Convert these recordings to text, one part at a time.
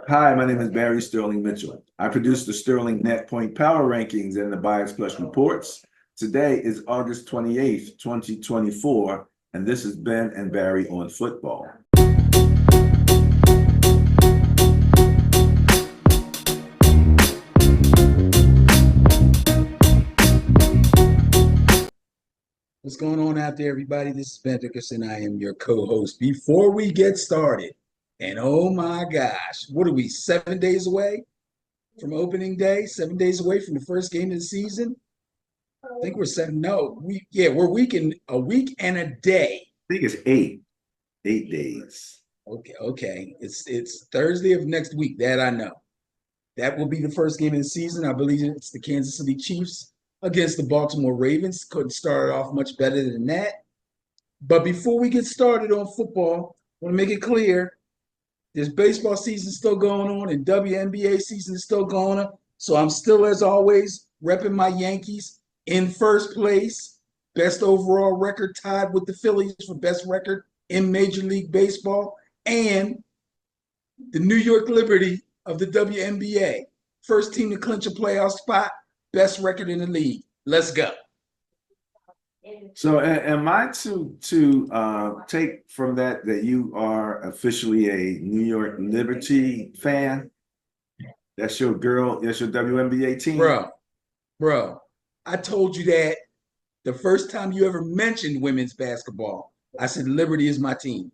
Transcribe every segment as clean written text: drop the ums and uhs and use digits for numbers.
Hi, my name is Barry Sterling Mitchell. I produce the Sterling Net Point Power Rankings and the Bias Plus Reports. Today is August 28th, 2024, and this is Ben and Barry on football. What's going on out there, everybody? This is Ben Dickerson. I am your co-host. Before we get started, and oh my gosh, what are we, 7 days away from opening day? 7 days away from the first game of the season? I think we're seven. No, we're a week and a day. I think it's 8 days. Okay. It's Thursday of next week. That I know. That will be the first game of the season. I believe it's the Kansas City Chiefs against the Baltimore Ravens. Couldn't start off much better than that. But before we get started on football, I want to make it clear there's baseball season still going on and WNBA season is still going on. So I'm still, as always, repping my Yankees in first place. Best overall record tied with the Phillies for best record in Major League Baseball. And the New York Liberty of the WNBA. First team to clinch a playoff spot, best record in the league. Let's go. So, am I to take from that you are officially a New York Liberty fan? That's your girl. That's your WNBA team, bro. I told you that the first time you ever mentioned women's basketball. I said Liberty is my team.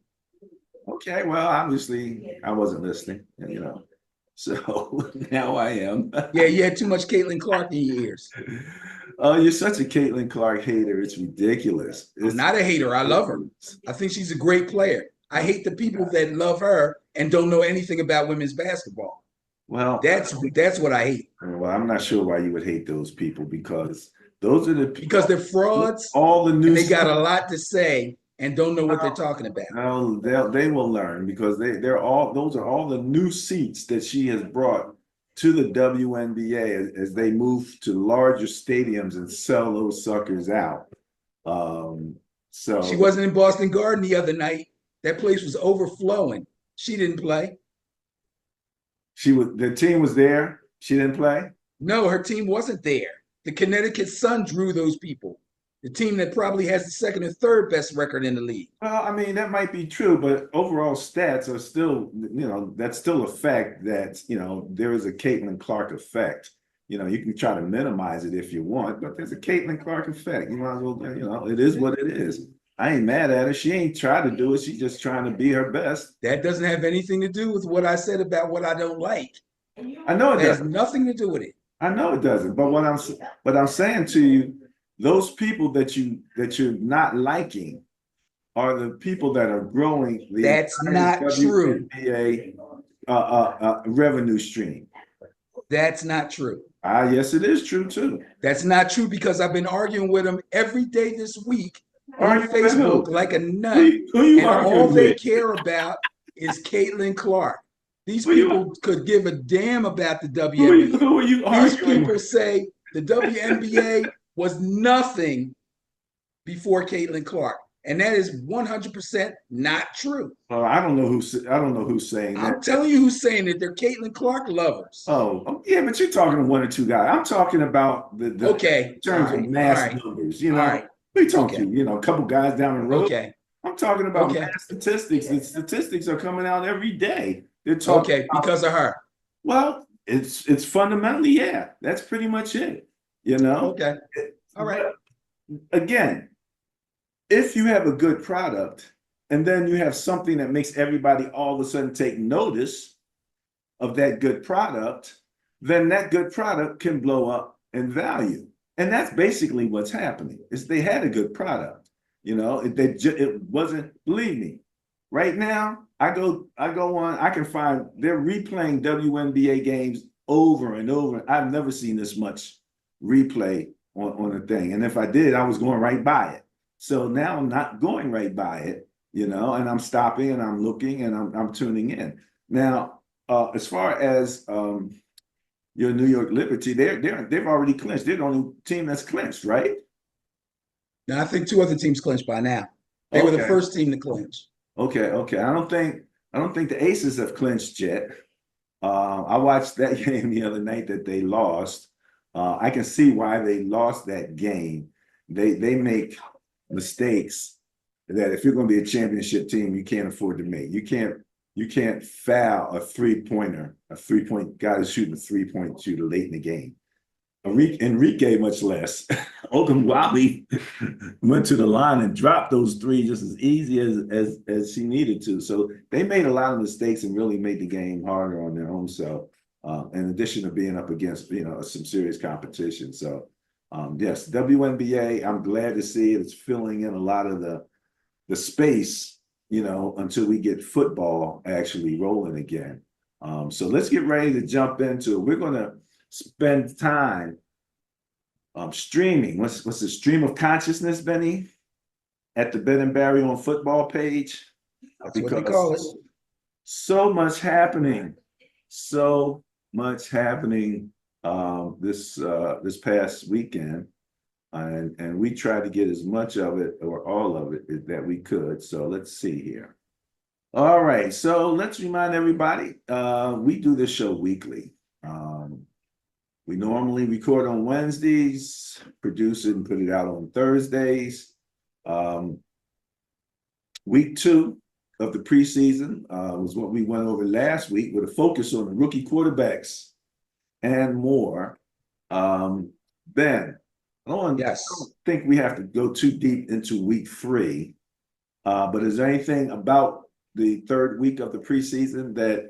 Okay, well, obviously I wasn't listening, so now I am. Yeah, you had too much Caitlin Clark in your ears. Oh, you're such a Caitlin Clark hater. It's ridiculous. I'm not a hater. I love her. I think she's a great player. I hate the people that love her and don't know anything about women's basketball. Well, that's what I hate. Well, I'm not sure why you would hate those people because those are the people. Because they're frauds. All the news. They got a lot to say and don't know what they're talking about. No, they will learn because those are all the new seats that she has brought to the WNBA as they move to larger stadiums and sell those suckers out. So she wasn't in Boston Garden the other night. That place was overflowing. She didn't play. The team was there. She didn't play? No, her team wasn't there. The Connecticut Sun drew those people. The team that probably has the second or third best record in the league. Well, I mean, that might be true, but overall stats are still, that's still a fact that, there is a Caitlin Clark effect. You can try to minimize it if you want, but there's a Caitlin Clark effect. You might as well, it is what it is. I ain't mad at her. She ain't trying to do it. She's just trying to be her best. That doesn't have anything to do with what I said about what I don't like. I know it doesn't. It has nothing to do with it. I know it doesn't. But what I'm saying to you, those people that you're not liking are the people that are growing the That's not true. Revenue stream. That's not true. Yes, it is true too. That's not true because I've been arguing with them every day this week on Facebook like a nut. And all they care about is Caitlin Clark. These people could give a damn about the WNBA. Who are you arguing These people say the WNBA was nothing before Caitlin Clark, and that is 100% not true. I don't know who's saying that. I'm telling you who's saying it. They're Caitlin Clark lovers. Oh, yeah, but you're talking to one or two guys. I'm talking about the okay. In terms of mass numbers. We talking a couple guys down the road. Okay. I'm talking about mass statistics. The statistics are coming out every day. They're talking because of her. Well, it's fundamentally, that's pretty much it. Okay. All right. Again, if you have a good product and then you have something that makes everybody all of a sudden take notice of that good product, then that good product can blow up in value. And that's basically what's happening. Is they had a good product. It wasn't, believe me, right now, I go on, I can find, they're replaying WNBA games over and over. I've never seen this much replay on a thing. And if I did, I was going right by it. So now I'm not going right by it, and I'm stopping and I'm looking and I'm tuning in. Now, as far as your New York Liberty, they've already clinched. They're the only team that's clinched, right? Now, I think two other teams clinched by now. They were the first team to clinch. Okay. I don't think the Aces have clinched yet. I watched that game the other night that they lost. I can see why they lost that game. They make mistakes that if you're going to be a championship team, you can't afford to make. You can't foul a 3-pointer, a 3-point guy who's shooting a 3-point shooter late in the game. Enrique, much less. Ogunwabi went to the line and dropped those three just as easy as she needed to. So they made a lot of mistakes and really made the game harder on their own self. In addition to being up against some serious competition. So yes, WNBA. I'm glad to see it. It's filling in a lot of the space, until we get football actually rolling again. So let's get ready to jump into it. We're going to spend time streaming. What's the stream of consciousness, Benny? At the Ben and Barry on football page. That's what they call it. So much happening. So much happening this past weekend. And we tried to get as much of it or all of it that we could. So let's see here. All right. So let's remind everybody, we do this show weekly. We normally record on Wednesdays, produce it and put it out on Thursdays. Week 2 of the preseason was what we went over last week with a focus on the rookie quarterbacks and more. Ben, I don't think we have to go too deep into week 3, but is there anything about the third week of the preseason that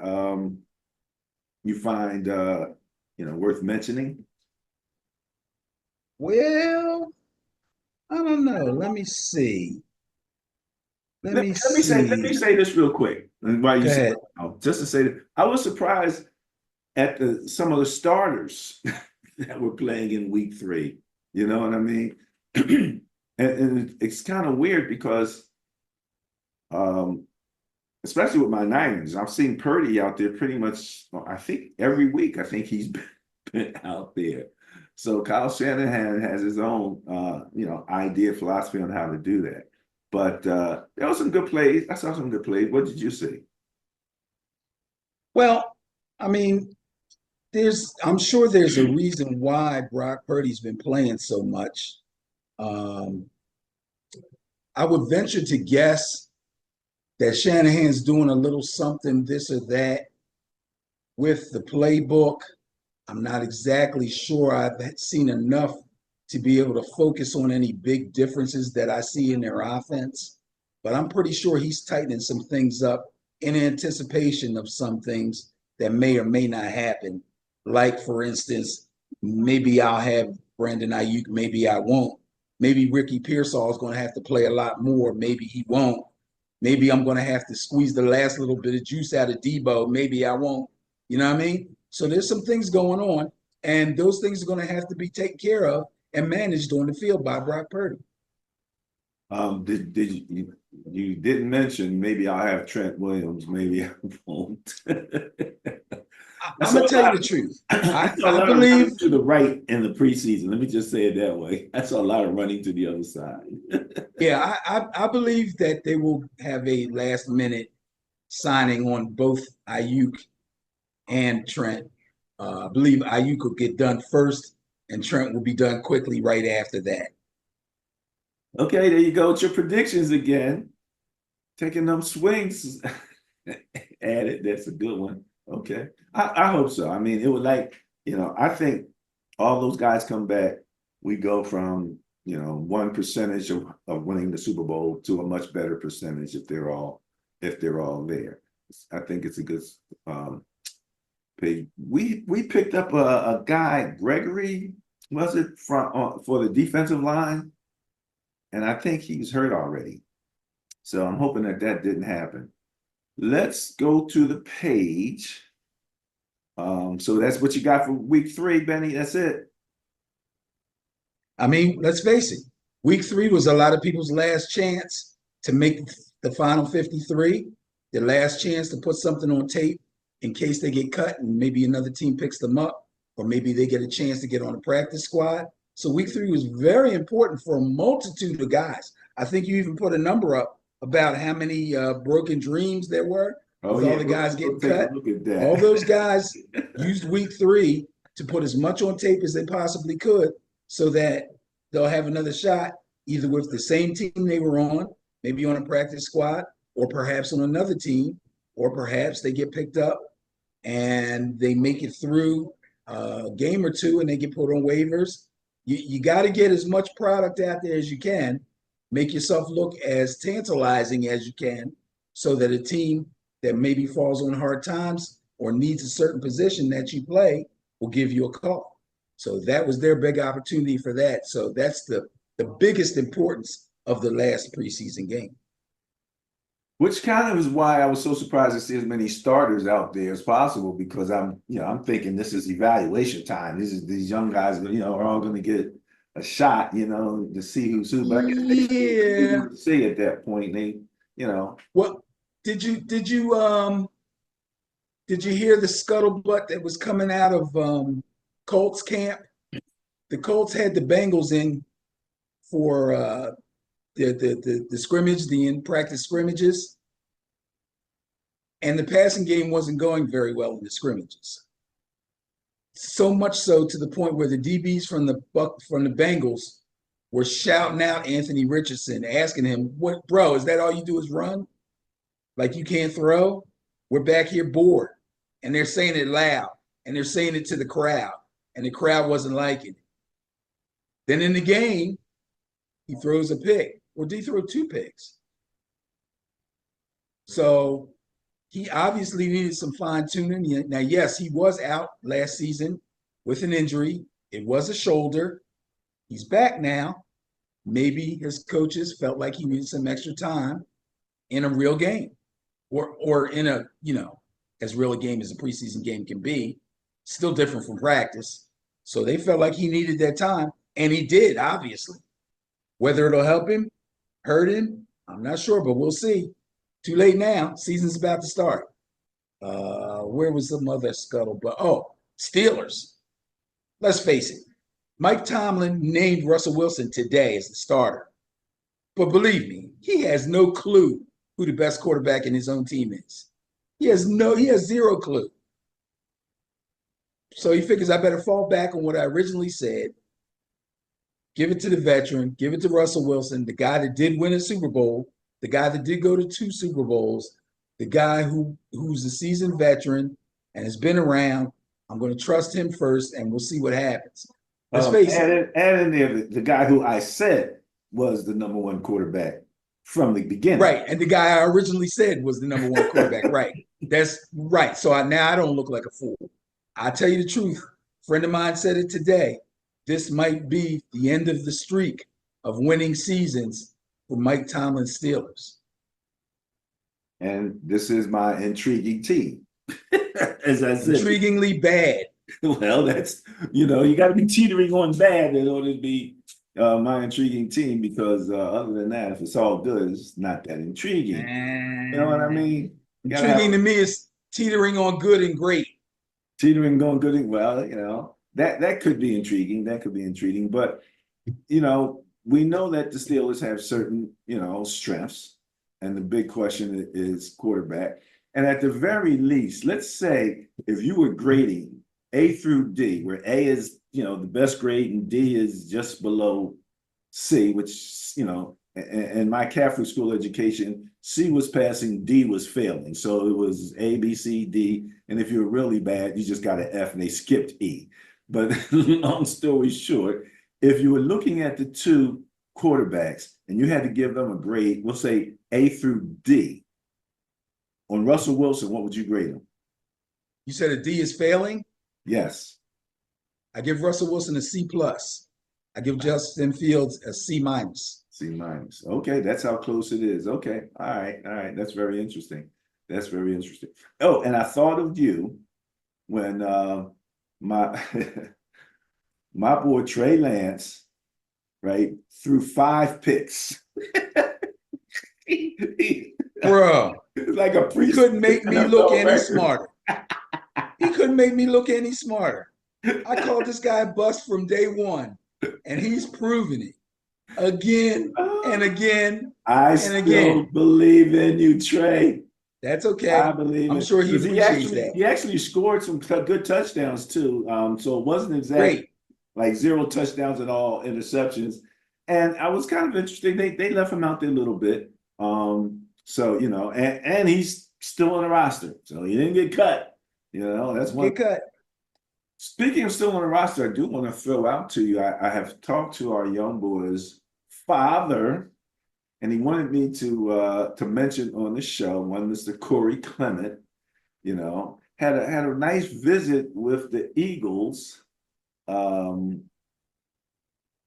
you find worth mentioning? Well, I don't know. Let me see. Let me say this real quick. While you say, just to say that I was surprised at some of the starters that were playing in week 3. You know what I mean? and it's kind of weird because, especially with my Niners, I've seen Purdy out there pretty much. I think every week. I think he's been out there. So Kyle Shanahan has his own, idea, philosophy on how to do that. But there were some good plays. I saw some good plays. What did you see? Well, I mean, I'm sure there's a reason why Brock Purdy's been playing so much. I would venture to guess that Shanahan's doing a little something, this or that, with the playbook. I'm not exactly sure I've seen enough to be able to focus on any big differences that I see in their offense. But I'm pretty sure he's tightening some things up in anticipation of some things that may or may not happen. Like, for instance, maybe I'll have Brandon Ayuk, maybe I won't. Maybe Ricky Pearsall is going to have to play a lot more. Maybe he won't. Maybe I'm going to have to squeeze the last little bit of juice out of Debo. Maybe I won't. You know what I mean? So there's some things going on, and those things are going to have to be taken care of and managed on the field by Brock Purdy. Did you didn't mention maybe I'll have Trent Williams, maybe I won't. I'm gonna tell you the truth. I believe to the right in the preseason. Let me just say it that way. I saw a lot of running to the other side. Yeah, I believe that they will have a last minute signing on both Ayuk and Trent. I believe Ayuk will get done first, and Trent will be done quickly right after that. Okay, there you go with your predictions again. Taking them swings. Added. That's a good one. Okay. I hope so. I mean, it would I think all those guys come back. We go from, 1% of winning the Super Bowl to a much better percentage if they're all there. I think it's a good page. We picked up a guy, Gregory, was it for the defensive line? And I think he was hurt already. So I'm hoping that didn't happen. Let's go to the page. So that's what you got for week 3, Benny. That's it. I mean, let's face it. Week 3 was a lot of people's last chance to make the final 53, their last chance to put something on tape in case they get cut and maybe another team picks them up, or maybe they get a chance to get on the practice squad. So week 3 was very important for a multitude of guys. I think you even put a number up about how many broken dreams there were. Oh with all yeah, the guys we'll getting take cut. a look at that. All those guys used week 3 to put as much on tape as they possibly could so that they'll have another shot either with the same team they were on, maybe on a practice squad, or perhaps on another team, or perhaps they get picked up and they make it through a game or two and they get put on waivers. You got to get as much product out there as you can, make yourself look as tantalizing as you can so that a team that maybe falls on hard times or needs a certain position that you play will give you a call. So that was their big opportunity for that. So that's the biggest importance of the last preseason game. Which kind of is why I was so surprised to see as many starters out there as possible, because I'm thinking this is evaluation time. These young guys, are all going to get a shot, to see who's who. But I guess they Yeah. see at that point What did you hear the scuttlebutt that was coming out of Colts camp? The Colts had the Bengals in for the scrimmage, the in-practice scrimmages, and the passing game wasn't going very well in the scrimmages. So much so to the point where the DBs from the Bengals were shouting out Anthony Richardson, asking him, "What, bro? Is that all you do is run? Like you can't throw? We're back here bored." And they're saying it loud, and they're saying it to the crowd, and the crowd wasn't liking it. Then in the game, he throws a pick. Well, he threw 2 picks. So he obviously needed some fine tuning. Now, yes, he was out last season with an injury. It was a shoulder. He's back now. Maybe his coaches felt like he needed some extra time in a real game, or in a, as real a game as a preseason game can be, still different from practice. So they felt like he needed that time, and he did, obviously. Whether it'll help him, hurt him, I'm not sure, but we'll see. Too late now. Season's about to start. Where was some other scuttlebutt? Oh, Steelers. Let's face it. Mike Tomlin named Russell Wilson today as the starter. But believe me, he has no clue who the best quarterback in his own team is. He has 0 clue. So he figures I better fall back on what I originally said. Give it to the veteran, give it to Russell Wilson, the guy that did win a Super Bowl, the guy that did go to 2 Super Bowls, the guy who's a seasoned veteran and has been around. I'm going to trust him first, and we'll see what happens. Let's face it. And in there, the guy who I said was the number 1 quarterback from the beginning. Right. And the guy I originally said was the number 1 quarterback. Right. That's right. So now I don't look like a fool. I'll tell you the truth. A friend of mine said it today. This might be the end of the streak of winning seasons for Mike Tomlin's Steelers. And this is my intriguing team. As I said. Intriguingly bad. Well, that's, you got to be teetering on bad in order to be my intriguing team, because other than that, if it's all good, it's not that intriguing. You know what I mean? Intriguing to me is teetering on good and great. Teetering on good and well, that could be intriguing. That could be intriguing. But, we know that the Steelers have certain, strengths. And the big question is quarterback. And at the very least, let's say if you were grading A through D, where A is, the best grade and D is just below C, which, in my Catholic school education, C was passing, D was failing. So it was A, B, C, D. And if you were really bad, you just got an F and they skipped E. But long story short, if you were looking at the 2 quarterbacks and you had to give them a grade, we'll say A through D, on Russell Wilson, what would you grade him? You said a D is failing? Yes. I give Russell Wilson a C+. I give Justin Fields a C-. C-. Okay, that's how close it is. Okay. All right. That's very interesting. Oh, and I thought of you when my my boy Trey Lance, right, threw 5 picks. Bro, like a he couldn't make me look any smarter. He couldn't make me look any smarter. I called this guy a bust from day one, and he's proven it again and again. I still believe in you, Trey. That's okay. I believe I'm it sure he because appreciates that. he actually scored some good touchdowns too. So it wasn't exactly Great. like zero touchdowns at all, interceptions. And I was kind of interested. They left him out there a little bit. So you know, and he's still on the roster, so he didn't get cut. You know, that's one. Get cut. Speaking of still on the roster, I do want to throw out to you. I have talked to our young boy's father, and he wanted me to mention on the show one Mr. Corey Clement. You know, had a nice visit with the Eagles um,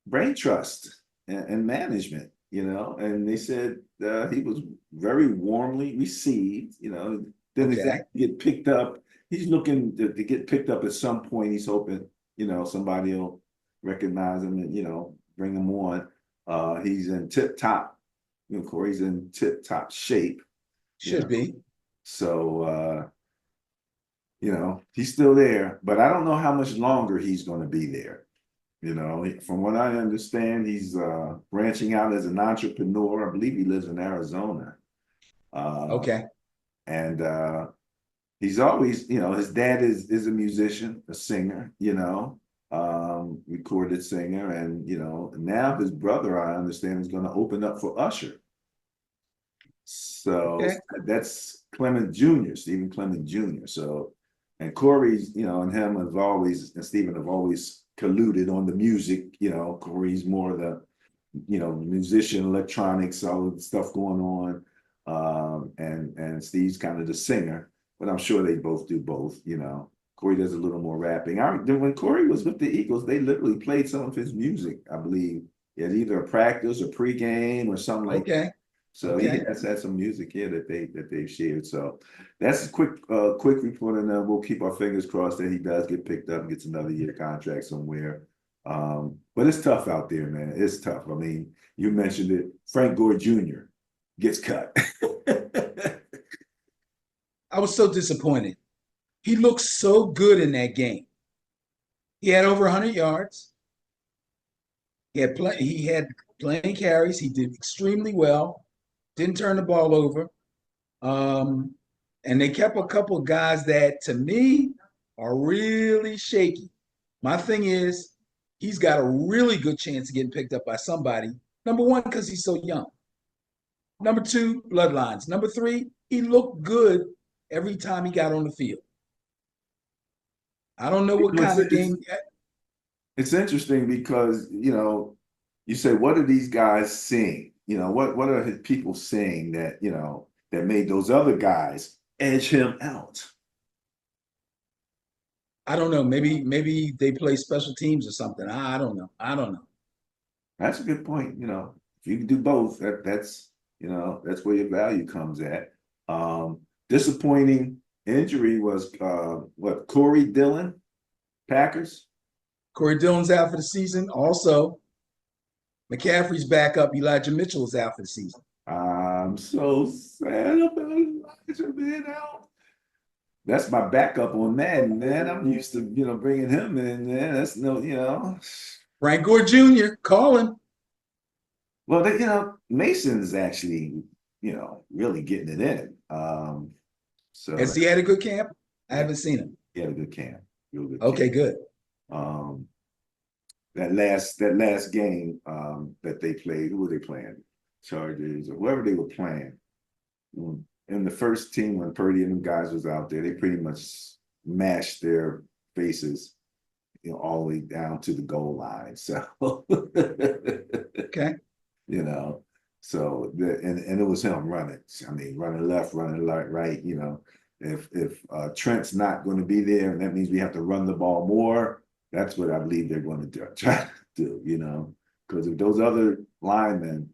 brain trust and management. You know, and they said he was very warmly received. You know, didn't Okay. exactly get picked up. He's looking to get picked up at some point. He's hoping, you know, somebody will recognize him and, you know, bring him on. He's in tip top, you know, Corey's in tip top shape, you Should know. be. So you know, he's still there, but I don't know how much longer he's going to be there. You know, from what I understand, he's branching out as an entrepreneur. I believe he lives in Arizona. Uh, Okay. and he's always, you know, his dad is a musician, a singer, you know, recorded singer, and you know, now his brother, I understand, is going to open up for Usher. So Okay. that's Clement Jr., Stephen Clement Jr. So, and Corey's, you know, and him have always, and Stephen have always colluded on the music. You know, Corey's more the, you know, musician, electronics, all of the stuff going on. And Steve's kind of the singer, but I'm sure they both do both, you know. Corey does a little more rapping. When Corey was with the Eagles, they literally played some of his music, I believe, at either a practice or pregame or something like that. Okay. So he Okay. has had some music here that they've shared. So that's a quick report, and we'll keep our fingers crossed that he does get picked up and gets another year contract somewhere. But it's tough out there, man. It's tough. I mean, you mentioned it. Frank Gore Jr. gets cut. I was so disappointed. He looked so good in that game. He had over 100 yards. He had plenty carries. He did extremely well. Didn't turn the ball over. Um, and they kept a couple guys that, to me, are really shaky. My thing is, he's got a really good chance of getting picked up by somebody. Number one, because he's so young. Number two, bloodlines. Number three, he looked good every time he got on the field. I don't know what it's, kind of it's game. it's interesting because you know you say what are these guys seeing? You know what are his people seeing that you know that made those other guys edge him out? I don't know. Maybe they play special teams or something. I don't know. I don't know. That's a good point. You know, if you can do both, that's you know that's where your value comes at. Disappointing injury was what Corey Dillon, Packers. Corey Dillon's out for the season. Also, McCaffrey's back up. Elijah Mitchell is out for the season. I'm so sad about Elijah being out. That's my backup on Madden, man. I'm used to you know bringing him in. Man, that's no you know. Frank Gore Jr. Calling. Well, they, you know, Mason's actually you know really getting it in. So Has he had a good camp? I yeah, haven't seen him. he had a good camp, real good camp. Okay, good. Um, that last game that they played, who were they playing? Chargers or whoever they were playing. In the first team when Purdy and them guys was out there, they pretty much mashed their faces, you know, all the way down to the goal line. So Okay. you know, so and it was him running. I mean, running left, running right. You know, if Trent's not going to be there, and that means we have to run the ball more. That's what I believe they're going to try to do. You know, because if those other linemen,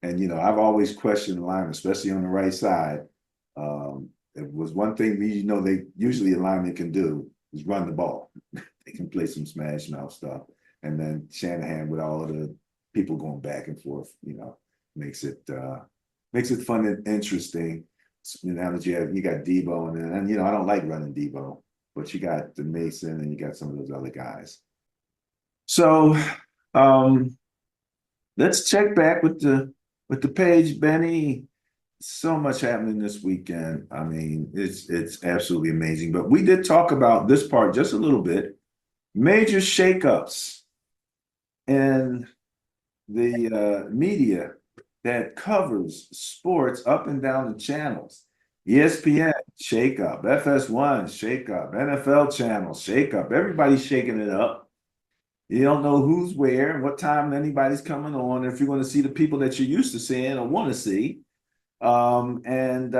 and you know, I've always questioned the linemen, especially on the right side. It was one thing we you know they usually a lineman can do is run the ball. They can play some smash mouth stuff, and then Shanahan with all of the people going back and forth, you know, makes it fun and interesting. So, now that you got Debo and you know I don't like running Debo, but you got the Mason and you got some of those other guys. So let's check back with the page, Benny. So much happening this weekend. I mean, it's absolutely amazing. But we did talk about this part just a little bit. Major shakeups in the media that covers sports up and down the channels. ESPN, shakeup, FS1, shakeup, NFL channel, shakeup. Everybody's shaking it up. You don't know who's where and what time anybody's coming on, if you're going to see the people that you're used to seeing or want to see. And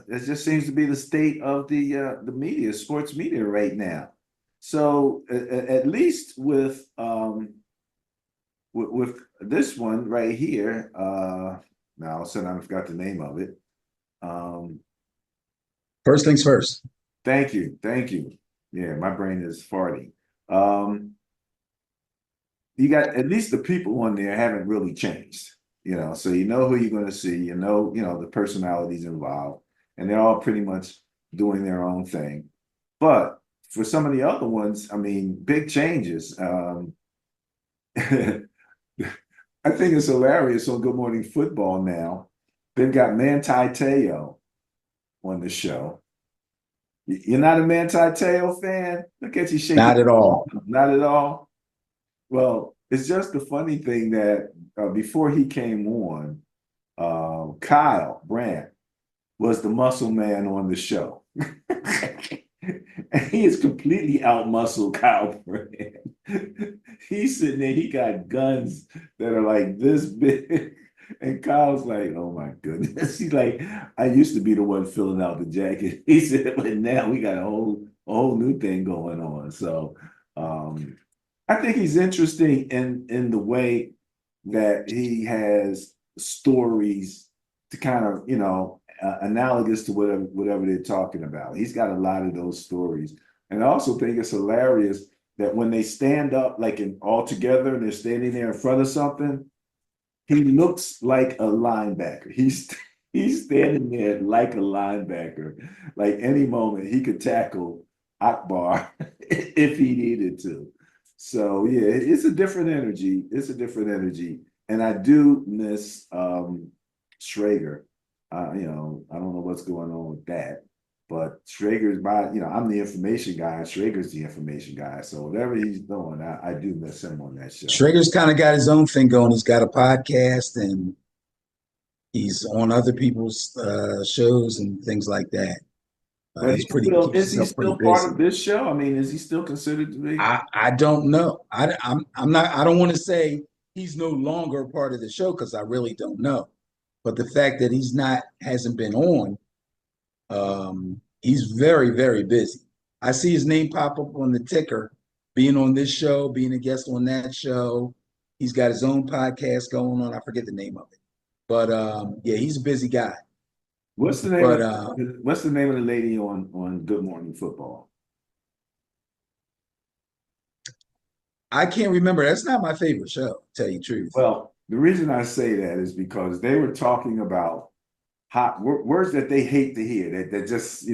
it just seems to be the state of the media, sports media right now. So at least with this one right here, now all of a sudden I forgot the name of it. First things first. Thank you. Yeah, my brain is farting. Um, you got at least the people on there haven't really changed, so you know who you're going to see, the personalities involved, and they're all pretty much doing their own thing. But for some of the other ones, I mean, big changes. I think it's hilarious on Good Morning Football now. They've got Manti Te'o on the show. You're not a Manti Te'o fan? Look at you shaking. Not at all. Not at all. Well, it's just the funny thing that before he came on, Kyle Brandt was the muscle man on the show. And he is completely outmuscled Kyle Brandt. He's sitting there, he got guns that are like this big. And Kyle's like, oh my goodness. He's like, I used to be the one filling out the jacket. He said, but now we got a whole new thing going on. So I think he's interesting in the way that he has stories to kind of, analogous to whatever they're talking about. He's got a lot of those stories. And I also think it's hilarious that when they stand up like all together and they're standing there in front of something, he looks like a linebacker. He's standing there like a linebacker. Like any moment he could tackle Akbar if he needed to. So yeah, it's a different energy. It's a different energy. And I do miss Schrager. I don't know what's going on with that. But Schrager's I'm the information guy. Schrager's the information guy. So whatever he's doing, I do miss him on that show. Schrager's kind of got his own thing going. He's got a podcast and he's on other people's shows and things like that. But is he still part of this show? I mean, is he still considered to be? I don't know. I'm not. I don't want to say he's no longer a part of the show because I really don't know. But the fact that hasn't been on, he's very, very busy. I see his name pop up on the ticker, being on this show, being a guest on that show. He's got his own podcast going on. I forget the name of it, but yeah, he's a busy guy. What's the name? What's the name of the lady on Good Morning Football? I can't remember. That's not my favorite show, to tell you the truth. Well, the reason I say that is because they were talking about words that they hate to hear, that just,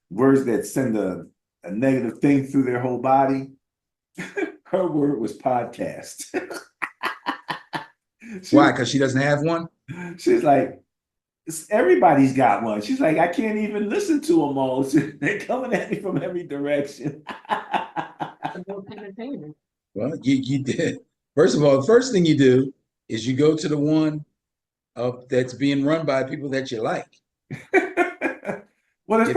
words that send a negative thing through their whole body. Her word was podcast. Why? Because she doesn't have one? She's like, everybody's got one. She's like, I can't even listen to them all. They're coming at me from every direction. Well, you did. First of all, the first thing you do is you go to the one that's being run by people that you like. Well,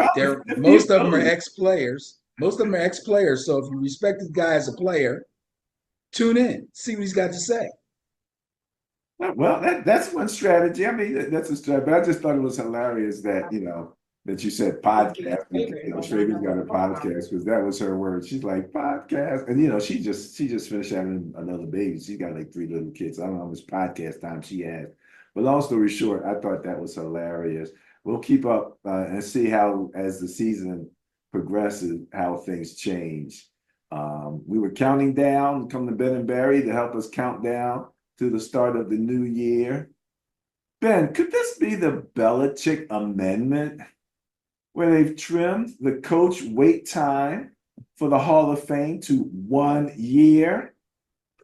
most of them are ex-players. Most of them are ex-players. So if you respect this guy as a player, tune in, see what he's got to say. Well, that's one strategy. I mean, that's a strategy. But I just thought it was hilarious that that you said podcast. Schrager's got a podcast because that was her word. She's like podcast, and she just finished having another baby. She's got like 3 little kids. I don't know how much podcast time she has. But long story short, I thought that was hilarious. We'll keep up and see how, as the season progresses, how things change. We were counting down, come to Ben and Barry to help us count down to the start of the new year. Ben, could this be the Belichick amendment where they've trimmed the coach wait time for the Hall of Fame to 1 year?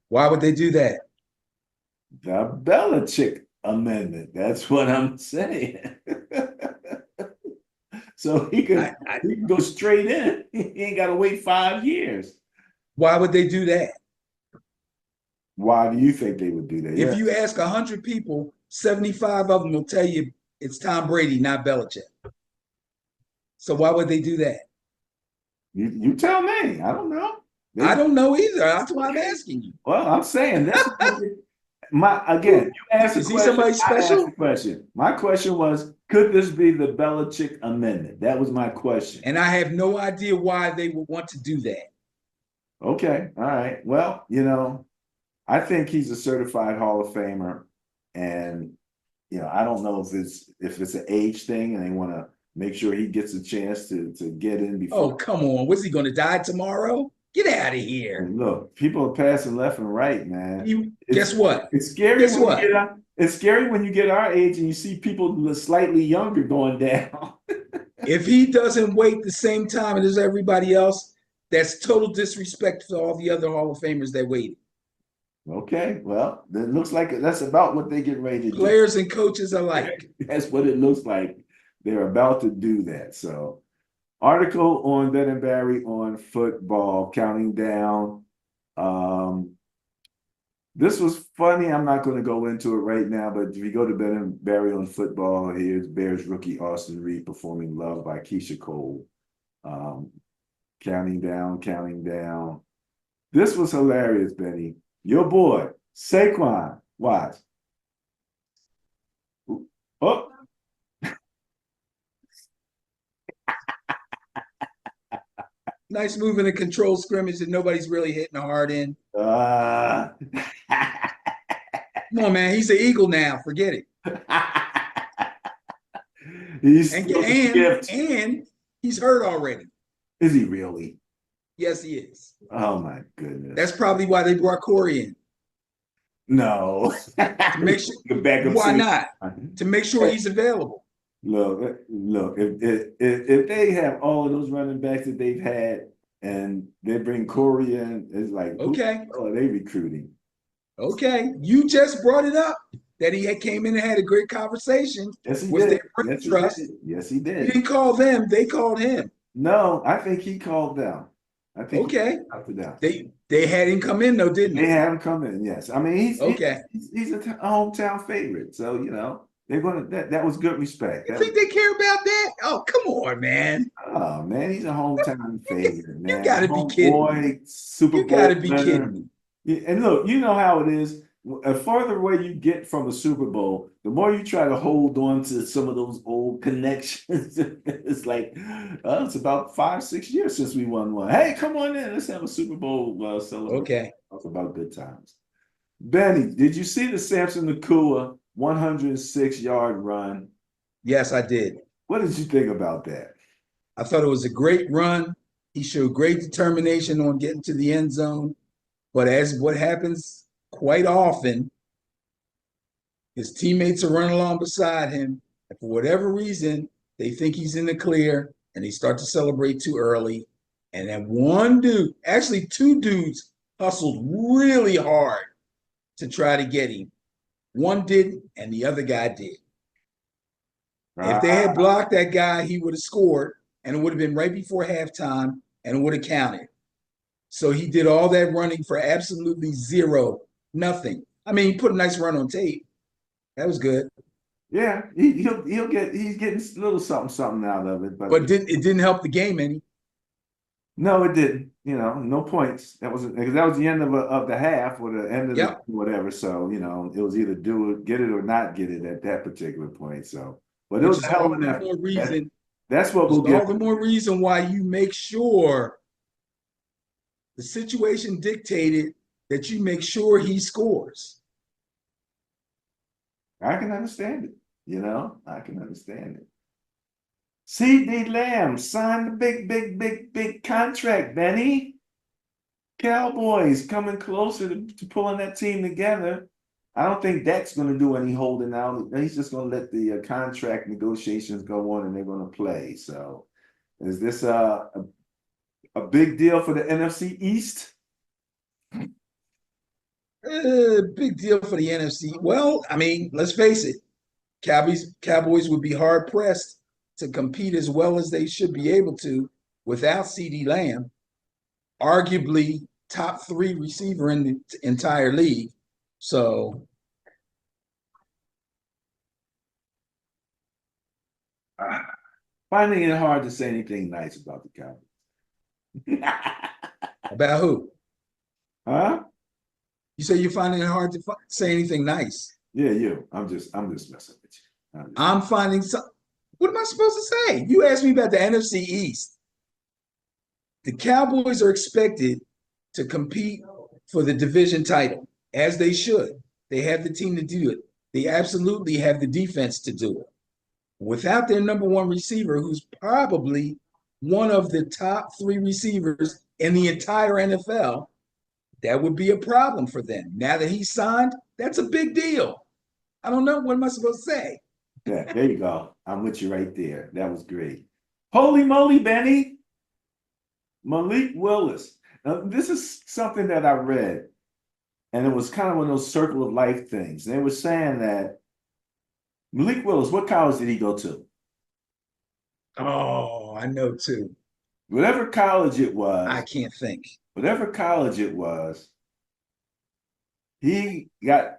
Why would they do that? The Belichick amendment. That's what I'm saying. So he I, can go straight in. He ain't got to wait 5 years. why would they do that? Why do you think they would do that? If Yeah, you ask 100 people, 75 of them will tell you it's Tom Brady, not Belichick. So why would they do that? you tell me. I don't know. I They, don't know either. That's why I'm asking you. well, I'm saying that's my again. You asked a Is he question. somebody I asked special? a question. My question was, could this be the Belichick amendment? That was my question. And I have no idea why they would want to do that. Okay, all right. Well, I think he's a certified Hall of Famer, and I don't know if it's an age thing, and they want to make sure he gets a chance to get in before. Oh, come on. Was he going to die tomorrow? Get out of here. And look, people are passing left and right, man. Guess what? It's scary Guess when what? it's scary when you get our age and you see people slightly younger going down. If he doesn't wait the same time as everybody else, that's total disrespect for all the other Hall of Famers that waited. Okay, well, it looks like that's about what they get ready to do. Players and coaches alike. That's what it looks like. They're about to do that. So, article on Ben and Barry on football, counting down. This was funny. I'm not going to go into it right now, but if you go to Ben and Barry on football, here's Bears rookie Austin Reed performing "Love" by Keisha Cole. Counting down, counting down. This was hilarious, Benny. Your boy, Saquon, watch. Oh, Nice move in a controlled scrimmage that nobody's really hitting a hard in. uh, Come on, man. He's an Eagle now. Forget it. he's And still a and gift. and he's hurt already. Is he really? Yes, he is. Oh my goodness. That's probably why they brought Corey in. No. To make sure. Why not? To make sure he's available. Look. If they have all of those running backs that they've had, and they bring Corey in, it's like, Okay. who are they recruiting? Okay. You just brought it up that he came in and had a great conversation Yes, he with did. their Yes, he trust. did. Yes, he He did. didn't call them, they called him. No, I think he called them. I think he Okay. called them. They had him come in though, didn't They they? had him come in. Yes, I mean Okay. he's a hometown favorite, so they're gonna that was good respect. You think they care about that? Oh, come on, man. Oh man, he's a hometown favorite, You man. gotta be kidding me. Homeboy, Super You Bowl gotta be winner. kidding me. Yeah, and look, you know how it is. The further away you get from a Super Bowl, the more you try to hold on to some of those old connections. It's like, it's about 5-6 years since we won one. Hey, come on in. Let's have a Super Bowl celebration. Okay. Talk about good times. Benny, did you see the Samson Nakua 106-yard run? Yes, I did. What did you think about that? I thought it was a great run. He showed great determination on getting to the end zone. But as what happens quite often, his teammates are running along beside him. And for whatever reason, they think he's in the clear and they start to celebrate too early. And then one dude, actually two dudes, hustled really hard to try to get him. One didn't, and the other guy did. If they had blocked that guy, he would have scored, and it would have been right before halftime, and it would have counted. So he did all that running for absolutely zero, nothing. I mean, he put a nice run on tape. That was good. Yeah, he's getting a little something out of it, But it didn't help the game any. no, it didn't. No points. That was because that was the end of the half or the end of the whatever. So it was either get it or not get it at that particular point. So, but it was a hell of an effort. That's what we'll get. All the more reason why you make sure the situation dictated that you make sure he scores. I can understand it. I can understand it. CeeDee Lamb signed the big contract, Benny. Cowboys coming closer to pulling that team together. I don't think Dak's going to do any holding out. He's just going to let the contract negotiations go on, and they're going to play. So, is this a big deal for the NFC East? Big deal for the NFC. Well, I mean, let's face it. Cowboys would be hard pressed to compete as well as they should be able to without CeeDee Lamb, arguably top 3 receiver in the entire league. So Finding it hard to say anything nice about the Cowboys. about who? Huh? You say you're finding it hard to say anything nice. Yeah, you. I'm just messing with you. I'm finding some. What am I supposed to say? You asked me about the NFC East. The Cowboys are expected to compete for the division title, as they should. They have the team to do it. They absolutely have the defense to do it. Without their number 1 receiver, who's probably one of the top 3 receivers in the entire NFL, that would be a problem for them. Now that he's signed, that's a big deal. I don't know. What am I supposed to say? Yeah, there you go. I'm with you right there. That was great. Holy moly, Benny. Malik Willis. Now, this is something that I read, and it was kind of one of those circle of life things. They were saying that Malik Willis, what college did he go to? Oh, I know too. Whatever college it I was, can't think. whatever college it was, he got,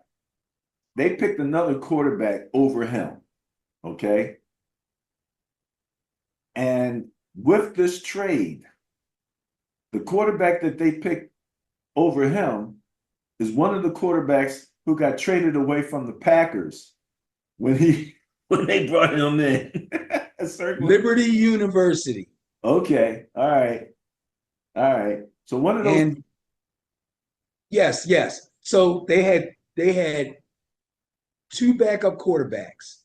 they picked another quarterback over him. Okay. And with this trade, the quarterback that they picked over him is one of the quarterbacks who got traded away from the Packers when they brought him in. Liberty University. Okay. All right. All right. So one of those. And yes. So they had 2 backup quarterbacks.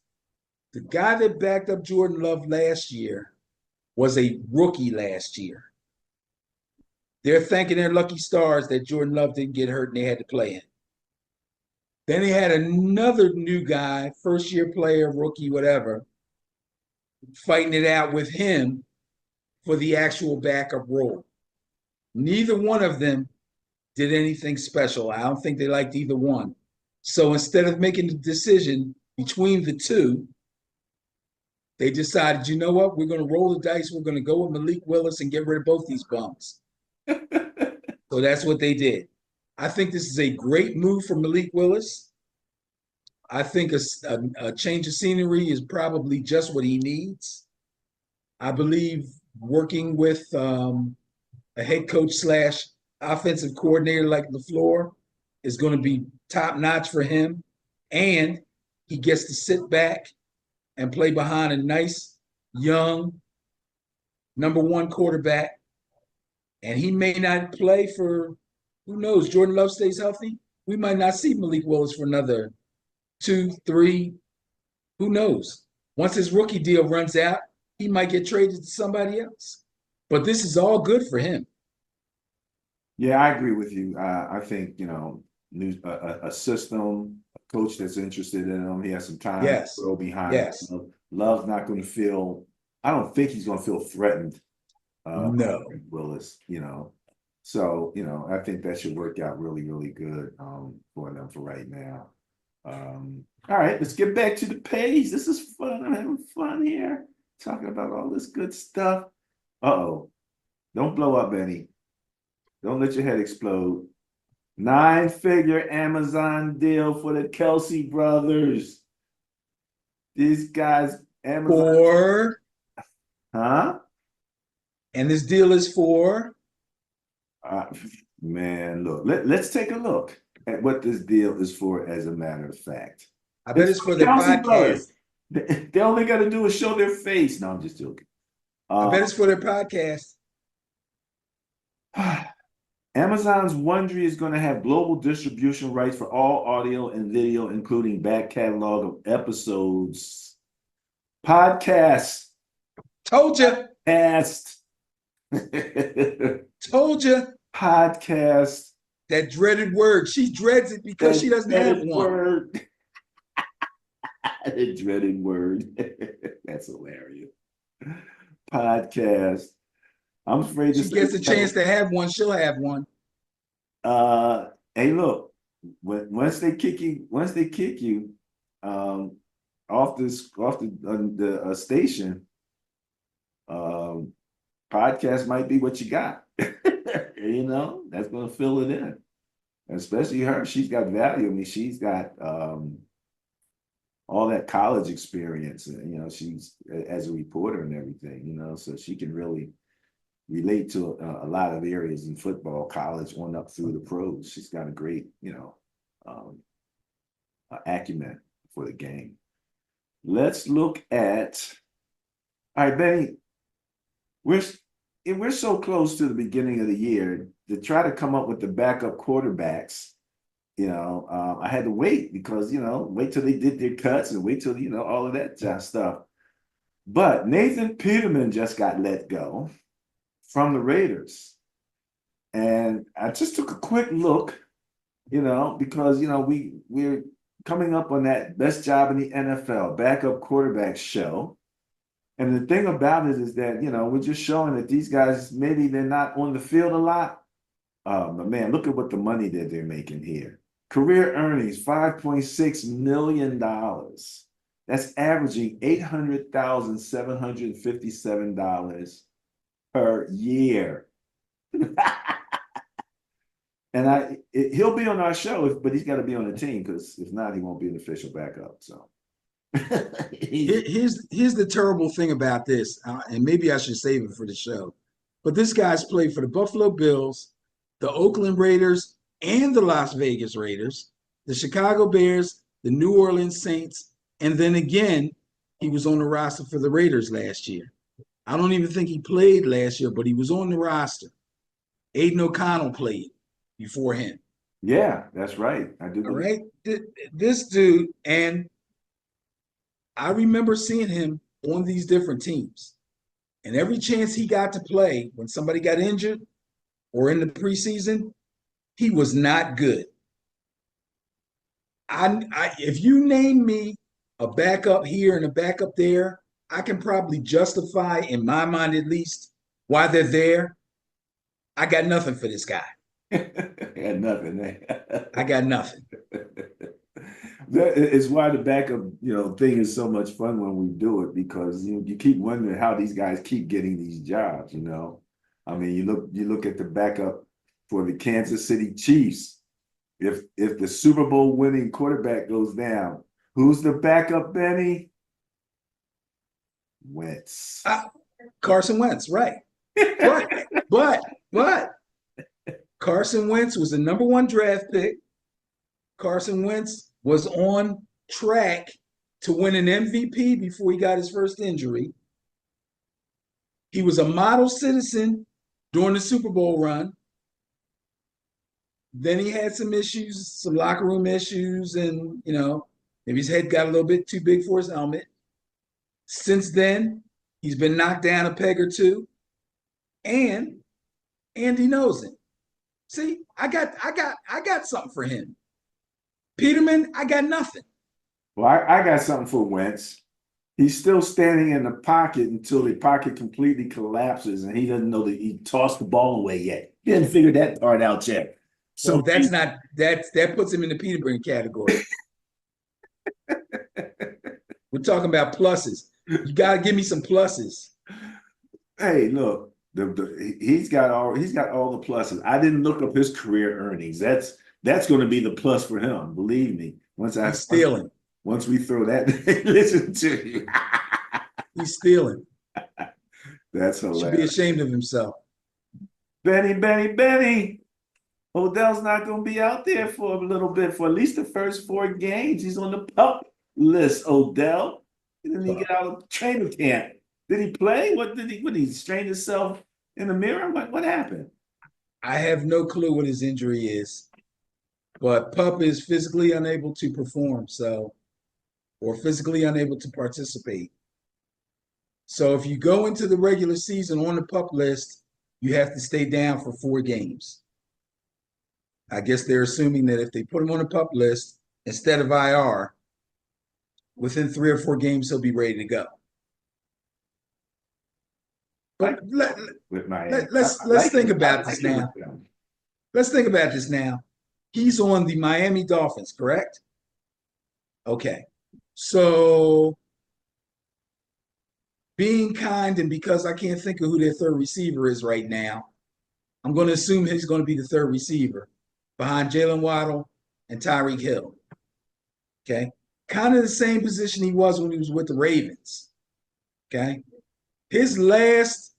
The guy that backed up Jordan Love last year was a rookie last year. They're thanking their lucky stars that Jordan Love didn't get hurt and they had to play him. Then they had another new guy, first-year player, rookie, whatever, fighting it out with him for the actual backup role. Neither one of them did anything special. I don't think they liked either one. So instead of making the decision between the 2, they decided, you know what? We're going to roll the dice. We're going to go with Malik Willis and get rid of both these bums. So that's what they did. I think this is a great move for Malik Willis. I think a change of scenery is probably just what he needs. I believe working with a head coach / offensive coordinator like LaFleur is going to be top notch for him. And he gets to sit back and play behind a nice, young, number 1 quarterback. And he may not play for, who knows, Jordan Love stays healthy. We might not see Malik Willis for another 2, 3, who knows? Once his rookie deal runs out, he might get traded to somebody else. But this is all good for him. Yeah, I agree with you. I think, a system, a coach that's interested in him, he has some time to throw behind him. Love's not going to feel, I don't think he's going to feel threatened. No. Willis, So, I think that should work out really, really good for them for right now. All right, let's get back to the page. This is fun. I'm having fun here, talking about all this good stuff. Uh-oh. Don't blow up, Benny. Don't let your head explode. 9-figure Amazon deal for the Kelsey brothers. These guys, Amazon. Huh? And this deal is for? Man, look, let's take a look at what this deal is for, as a matter of fact. I bet it's for the podcast. They only got to do is show their face. No, I'm just joking. I bet it's for their podcast. Amazon's Wondery is going to have global distribution rights for all audio and video, including back catalog of episodes. Podcasts. Told you. Told you. Podcast. That dreaded word. She dreads it because she doesn't have one. The dreaded word. That's hilarious. Podcast. I'm afraid she gets a chance to have one. She'll have one. Hey, look. once they kick you, um, off the station, um, podcast might be what you got. That's gonna fill it in. Especially her, she's got value. I mean, she's got all that college experience, and she's as a reporter and everything. So she can really relate to a lot of areas in football, college, on up through the pros. She's got a great, um, acumen for the game. Let's look at. All right, Benny. We're we're so close to the beginning of the year to try to come up with the backup quarterbacks. I had to wait because wait till they did their cuts and wait till all of that stuff. But Nathan Peterman just got let go from the Raiders, and I just took a quick look, because we're coming up on that best job in the NFL backup quarterback show. And the thing about it is that, we're just showing that these guys, maybe they're not on the field a lot. But man, look at what the money that they're making here. Career earnings, $5.6 million. That's averaging $800,757 per year. And he'll be on our show, but he's got to be on the team, because if not, he won't be an official backup. So Here's the terrible thing about this, and maybe I should save it for the show. But this guy's played for the Buffalo Bills, the Oakland Raiders, and the Las Vegas Raiders, the Chicago Bears, the New Orleans Saints, and then again, he was on the roster for the Raiders last year. I don't even think he played last year, but he was on the roster. Aiden O'Connell played before him. Yeah, that's right. I do. All right. This dude, and I remember seeing him on these different teams. And every chance he got to play, when somebody got injured or in the preseason, he was not good. If you name me a backup here and a backup there, I can probably justify, in my mind at least, why they're there. I got nothing for this guy. Had nothing. I got nothing. That is why the backup, thing is so much fun when we do it, because you keep wondering how these guys keep getting these jobs. I mean, you look at the backup for the Kansas City Chiefs. If the Super Bowl winning quarterback goes down, who's the backup, Benny? Wentz. Carson Wentz, right? But Carson Wentz was the number one draft pick. Carson Wentz was on track to win an MVP before he got his first injury. He was a model citizen during the Super Bowl run. Then he had some issues, some locker room issues, and maybe his head got a little bit too big for his helmet. Since then, he's been knocked down a peg or two, and Andy knows it. See, I got something for him. Peterman, I got nothing. Well, I got something for Wentz. He's still standing in the pocket until the pocket completely collapses, and he doesn't know that he tossed the ball away yet. He hasn't figured that part out yet. So that puts him in the Peterman category. We're talking about pluses. You gotta give me some pluses. Hey, look, he's got all the pluses. I didn't look up his career earnings. That's going to be the plus for him. Believe me. He's stealing. Once we throw that, listen to you. He's stealing. That's hilarious. Should be ashamed of himself. Benny. Odell's not going to be out there for a little bit, for at least the first 4 games. He's on the pup list, Odell. Didn't he get out of training camp? Did he play? What did he strain himself in the mirror? What happened? I have no clue what his injury is, but Pup is physically unable to perform, or physically unable to participate. So if you go into the regular season on the Pup list, you have to stay down for 4 games. I guess they're assuming that if they put him on the Pup list instead of IR, within 3 or 4 games, he'll be ready to go. But let's think about this now. Let's think about this now. He's on the Miami Dolphins, correct? Okay. So being kind, and because I can't think of who their third receiver is right now, I'm going to assume he's going to be the third receiver behind Jalen Waddle and Tyreek Hill. Okay. Kind of the same position he was when he was with the Ravens. Okay. His last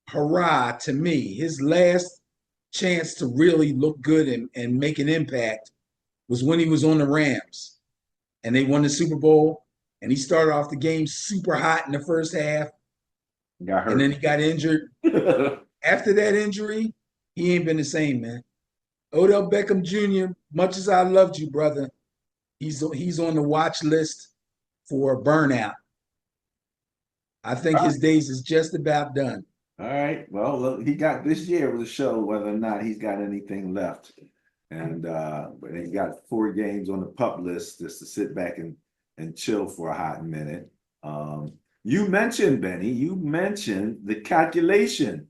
hurrah to me, his last chance to really look good and make an impact was when he was on the Rams and they won the Super Bowl. And he started off the game super hot in the first half. Got hurt. And then he got injured. After that injury, he ain't been the same, man. Odell Beckham Jr., much as I loved you, brother, he's on the watch list for burnout. I think his days is just about done. All right. Well, look, he got this year will show whether or not he's got anything left. And but he got 4 games on the pup list just to sit back and chill for a hot minute. You mentioned, Benny, you mentioned the calculation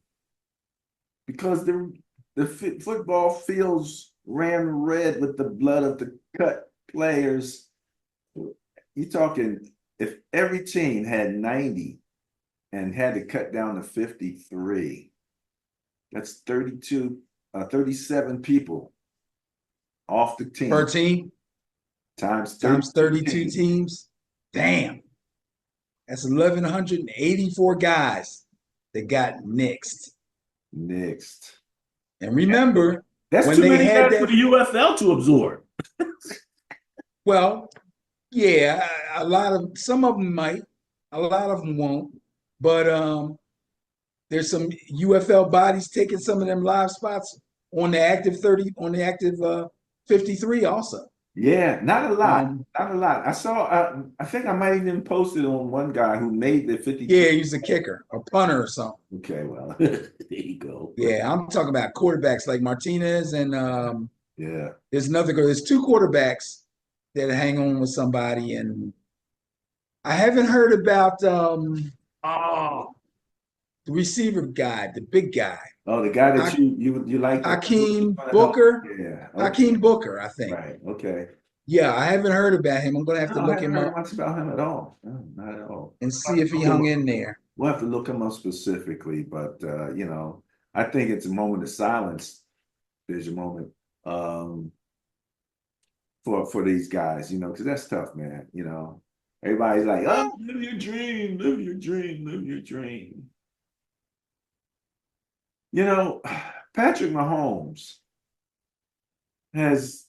because the football fields ran red with the blood of the cut players. You're talking if every team had 90 and had to cut down to 53, that's 37 people off the team. Per team? Times 32 teams. Damn. That's 1,184 guys that got nixed. And remember, that's when too they many had guys for the UFL to absorb. well, yeah, some of them might, a lot of them won't. But there's some UFL bodies taking some of them live spots on the active 30, on the active 53 also. Yeah, not a lot. Not a lot. I saw, I think I might even posted on one guy who made the 52. Yeah, he's a kicker, a punter or something. Okay, well, there you go. Yeah, I'm talking about quarterbacks like Martinez and Yeah. there's another girl. There's 2 quarterbacks that hang on with somebody, and I haven't heard about the receiver guy, the big guy. Oh, the guy that you like? Hakeem Booker. Yeah. Okay. Hakeem Booker, I think. Right. Okay. Yeah, I haven't heard about him. I'm gonna have to look him up. I haven't heard much about him at all. No, not at all. And see if he hung in there. We'll have to look him up specifically, but I think it's a moment of silence. There's a moment for these guys, because that's tough, man. Everybody's like, oh, live your dream, live your dream, live your dream. Patrick Mahomes has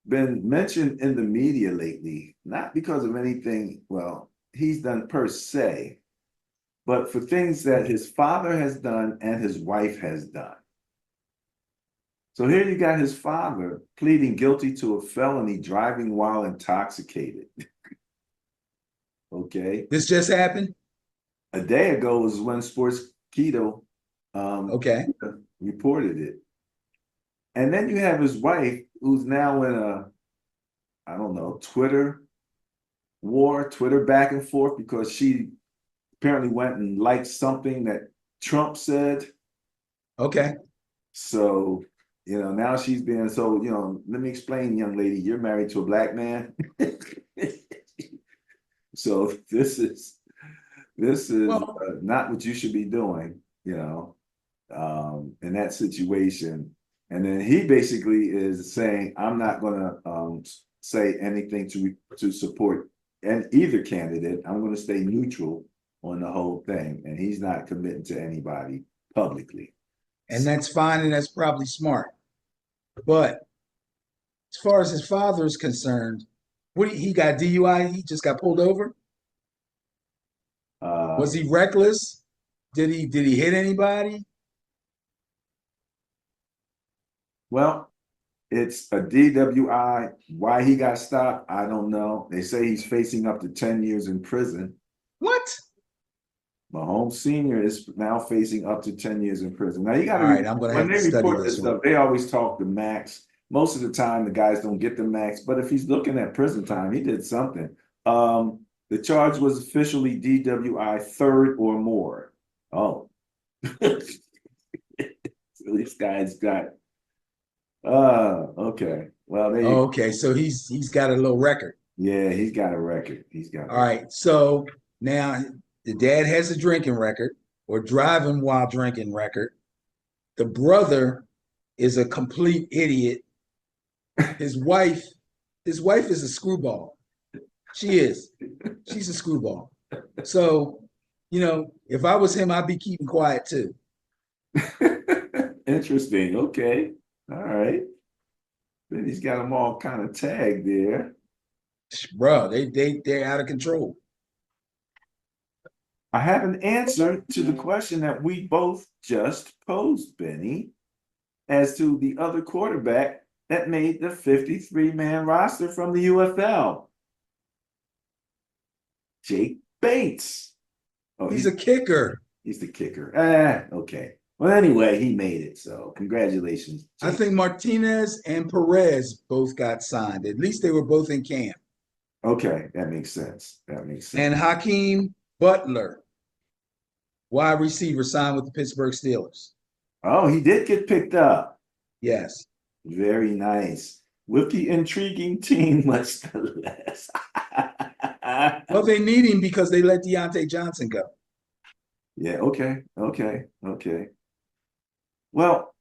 been mentioned in the media lately, not because of anything, well, he's done per se, but for things that his father has done and his wife has done. So here you got his father pleading guilty to a felony driving while intoxicated. Okay. This just happened? A day ago was when Sportskeeda reported it. And then you have his wife, who's now in I don't know, Twitter back and forth because she apparently went and liked something that Trump said. Okay. So, now she's being let me explain, young lady, you're married to a black man. So this is not what you should be doing, in that situation. And then he basically is saying, I'm not going to say anything to support either candidate. I'm going to stay neutral on the whole thing. And he's not committing to anybody publicly. And that's fine, and that's probably smart. But as far as his father is concerned, he got DUI? He just got pulled over? Was he reckless? Did he hit anybody? Well, it's a DWI. Why he got stopped, I don't know. They say he's facing up to 10 years in prison. What? Mahomes Sr. is now facing up to 10 years in prison. Now you got to. All right, I'm going to have to study this stuff. They always talk the max. Most of the time, the guys don't get the max. But if he's looking at prison time, he did something. The charge was officially DWI 3rd or more. Oh, so this guy's got Okay. Well, there you go. Okay, so he's got a little record. Yeah, he's got a record. He's got All right, so now the dad has a drinking record or driving while drinking record. The brother is a complete idiot. His wife, his wife is a screwball. She is. She's a screwball. So, if I was him, I'd be keeping quiet too. Interesting. Okay. All right. Then he's got them all kind of tagged there. Bro, they're out of control. I have an answer to the question that we both just posed, Benny, as to the other quarterback that made the 53-man roster from the UFL. Jake Bates. Oh, He's a kicker. he's the kicker. Okay. Well, anyway, he made it. So congratulations. I think Martinez and Perez both got signed. At least they were both in camp. Okay, that makes sense. That makes sense. And Hakeem Butler, wide receiver, signed with the Pittsburgh Steelers. Oh, he did get picked up. Yes. Very nice. With the intriguing team, much less. Well, they need him because they let Deontay Johnson go. Yeah, okay. Well,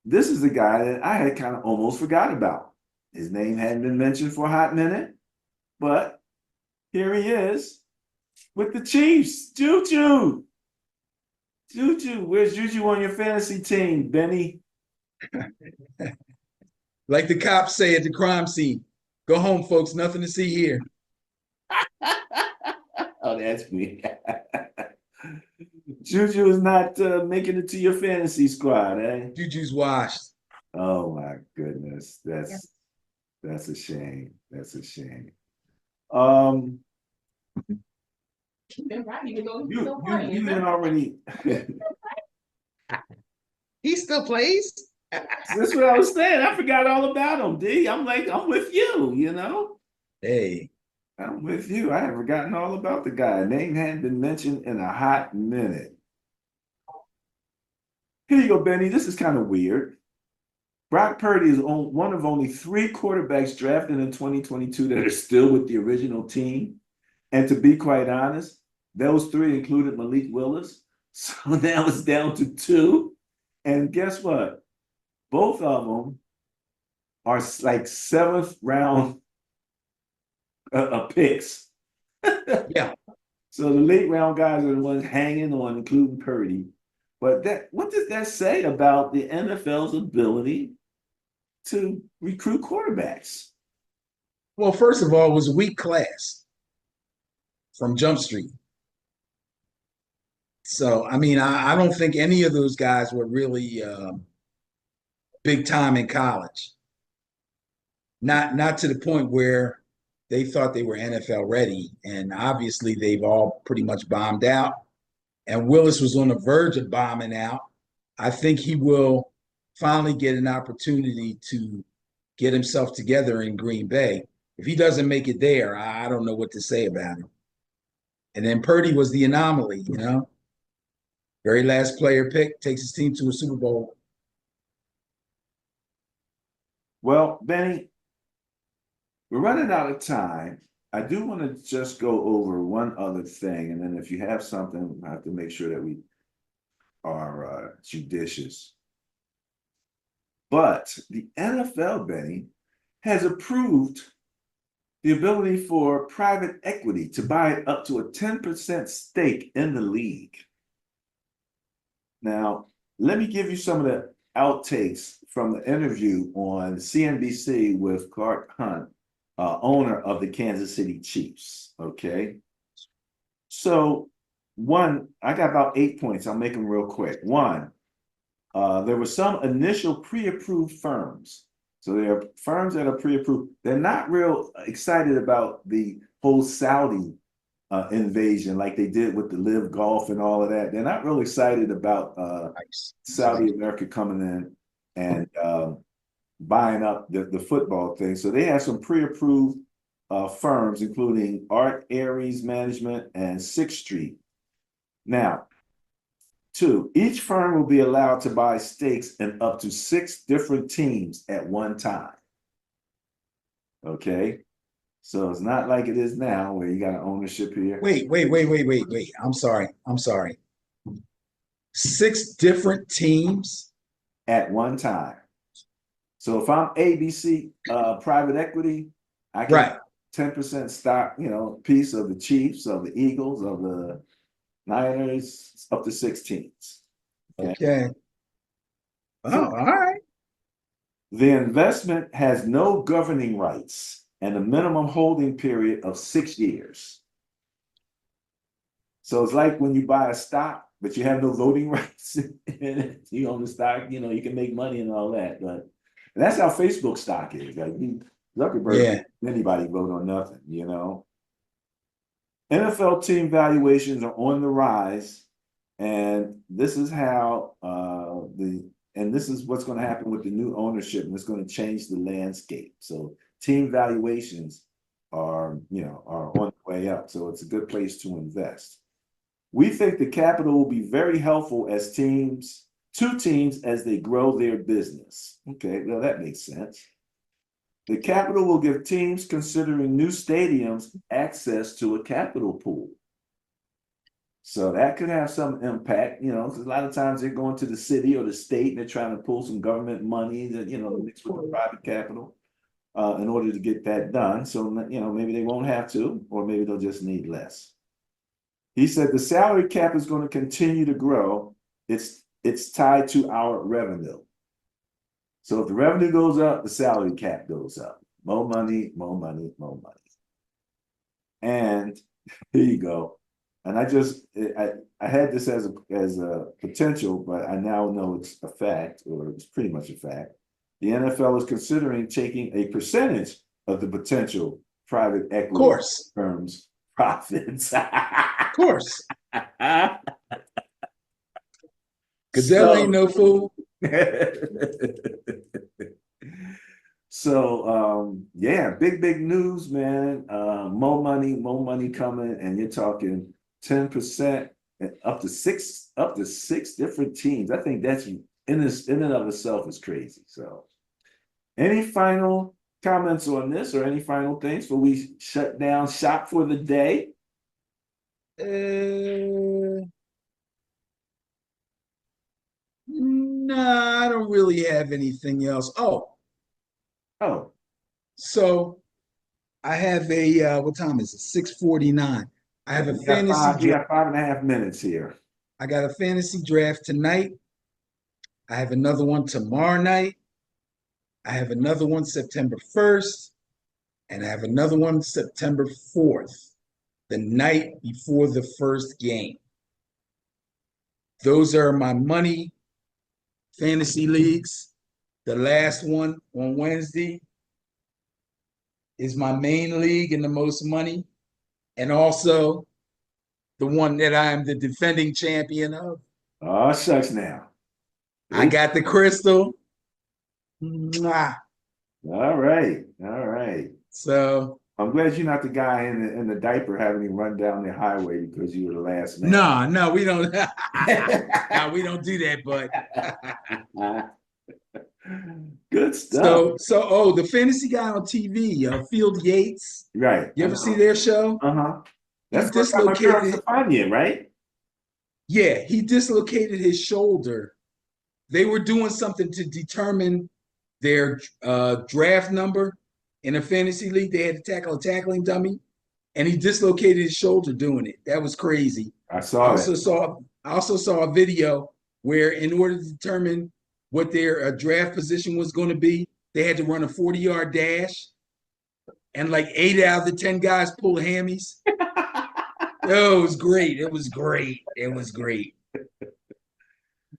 this is the guy that I had kind of almost forgot about. His name hadn't been mentioned for a hot minute, but here he is with the Chiefs. Juju. Juju, where's Juju on your fantasy team, Benny? Like the cops say at the crime scene, go home, folks. Nothing to see here. Oh, that's me. Juju is not making it to your fantasy squad, eh? Juju's washed. Oh my goodness, that's a shame. That's a shame. Um, Then why you go you didn't already. He still plays. That's what I was saying. I forgot all about him, D. I'm like, I'm with you, Hey, I'm with you. I had forgotten all about the guy. Name hadn't been mentioned in a hot minute. Here you go, Benny. This is kind of weird. Brock Purdy is one of only 3 quarterbacks drafted in 2022 that are still with the original team. And to be quite honest, those 3 included Malik Willis. So now it's down to 2. And guess what? Both of them are like 7th round picks. yeah. So the late round guys are the ones hanging on, including Purdy. But what does that say about the NFL's ability to recruit quarterbacks? Well, first of all, it was a weak class from Jump Street. So, I mean, I don't think any of those guys were really big time in college. Not to the point where they thought they were NFL ready. And obviously, they've all pretty much bombed out. And Willis was on the verge of bombing out. I think he will finally get an opportunity to get himself together in Green Bay. If he doesn't make it there, I don't know what to say about him. And then Purdy was the anomaly, Very last player pick, takes his team to a Super Bowl. Well, Benny, we're running out of time. I do want to just go over one other thing, and then if you have something, I have to make sure that we are judicious. But the NFL, Benny, has approved the ability for private equity to buy up to a 10% stake in the league. Now, let me give you some of the outtakes from the interview on CNBC with Clark Hunt, owner of the Kansas City Chiefs. Okay. So, one, I got about 8 points. I'll make them real quick. One, there were some initial pre-approved firms. So there are firms that are pre-approved. They're not real excited about the whole Saudi invasion like they did with the Live Golf and all of that. They're not real excited about Nice. Saudi America coming in and buying up the football thing. So they have some pre-approved firms, including Art Aries Management and Sixth Street. Now, Two, each firm will be allowed to buy stakes in up to 6 different teams at one time. Okay, so it's not like it is now where you got an ownership here. Wait. I'm sorry. 6 different teams. At one time. So if I'm ABC private equity, I can Right. 10% stock, piece of the Chiefs, of the Eagles, of the Niners, up to 6 teams. Okay. Oh, all right. The investment has no governing rights and a minimum holding period of 6 years. So it's like when you buy a stock, but you have no voting rights in it. You own the stock, you can make money and all that. But that's how Facebook stock is. Like Zuckerberg, Yeah. anybody vote on nothing, NFL team valuations are on the rise, and this is how this is what's going to happen with the new ownership, and it's going to change the landscape. So team valuations are on the way up. So it's a good place to invest. We think the capital will be very helpful as two teams as they grow their business. Okay, well, that makes sense. The capital will give teams considering new stadiums access to a capital pool. So that could have some impact, because a lot of times they're going to the city or the state and they're trying to pull some government money that, mix with the private capital in order to get that done. So, maybe they won't have to, or maybe they'll just need less. He said the salary cap is going to continue to grow. It's tied to our revenue. So if the revenue goes up, the salary cap goes up. More money, more money, more money. And here you go. And I had this as a potential, but I now know it's a fact, or it's pretty much a fact. The NFL is considering taking a percentage of the potential private equity firms' profits. Of course. Goodell ain't no fool. So yeah, big news, man. More money coming, and you're talking 10% and up to six different teams. I think that's in and of itself is crazy. So any final comments on this or any final things before we shut down shop for the day? Nah, I don't really have anything else. Oh, so I have what time is it? 6:49. I have a fantasy You got 5.5 minutes here. I got a fantasy draft tonight. I have another one tomorrow night. I have another one September 1st. And I have another one September 4th, the night before the first game. Those are my money fantasy leagues. The last one on Wednesday is my main league and the most money, and also the one that I'm the defending champion of. Oh, shucks now. I got the crystal. Mwah. All right. So I'm glad you're not the guy in the diaper having him run down the highway because you were the last man. no, we don't. No, we don't do that, but good stuff. So the fantasy guy on TV, Field Yates. Right. You ever see their show? That's dislocated. Right? Yeah, he dislocated his shoulder. They were doing something to determine their draft number in a fantasy league. They had to tackle a tackling dummy, and he dislocated his shoulder doing it. That was crazy. I also saw a video where, in order to determine what their draft position was going to be, they had to run a 40-yard dash, and like 8 out of the 10 guys pulled hammies. Oh, it was great.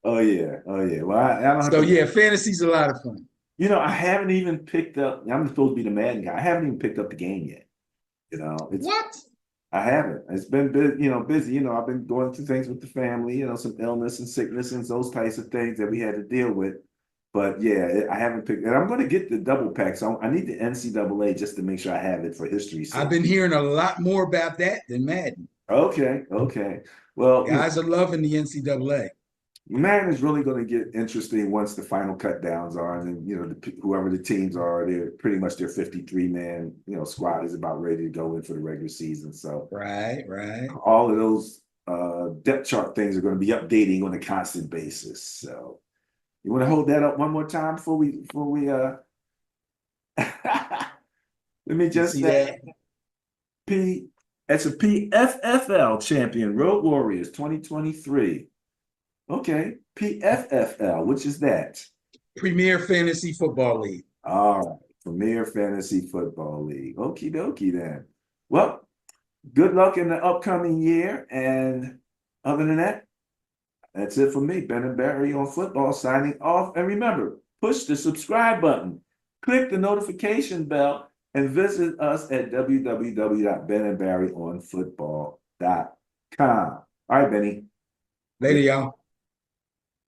Oh yeah. Well, I don't. So yeah, fantasy's a lot of fun. I haven't even picked up. I'm supposed to be the Madden guy. I haven't even picked up the game yet. What? I haven't. It's been busy. I've been going through things with the family. Some illness and sickness and those types of things that we had to deal with. But yeah, I haven't picked. And I'm going to get the double pack. So I need the NCAA just to make sure I have it for history. I've been hearing a lot more about that than Madden. Okay. Well, guys are loving the NCAA. Man, it's really going to get interesting once the final cut downs are, and then, you know, whoever the teams are, they're pretty much their 53-man, you know, squad is about ready to go in for the regular season. So Right, right. all of those depth chart things are going to be updating on a constant basis. So you want to hold that up one more time before we let me You just see say that? That's a PFFL champion, Road Warriors 2023. Okay, PFFL, which is that? Premier Fantasy Football League. All right, Premier Fantasy Football League. Okie dokie then. Well, good luck in the upcoming year. And other than that, that's it for me, Ben and Barry on football, signing off. And remember, push the subscribe button, click the notification bell, and visit us at www.benandbarryonfootball.com. All right, Benny. Later, y'all.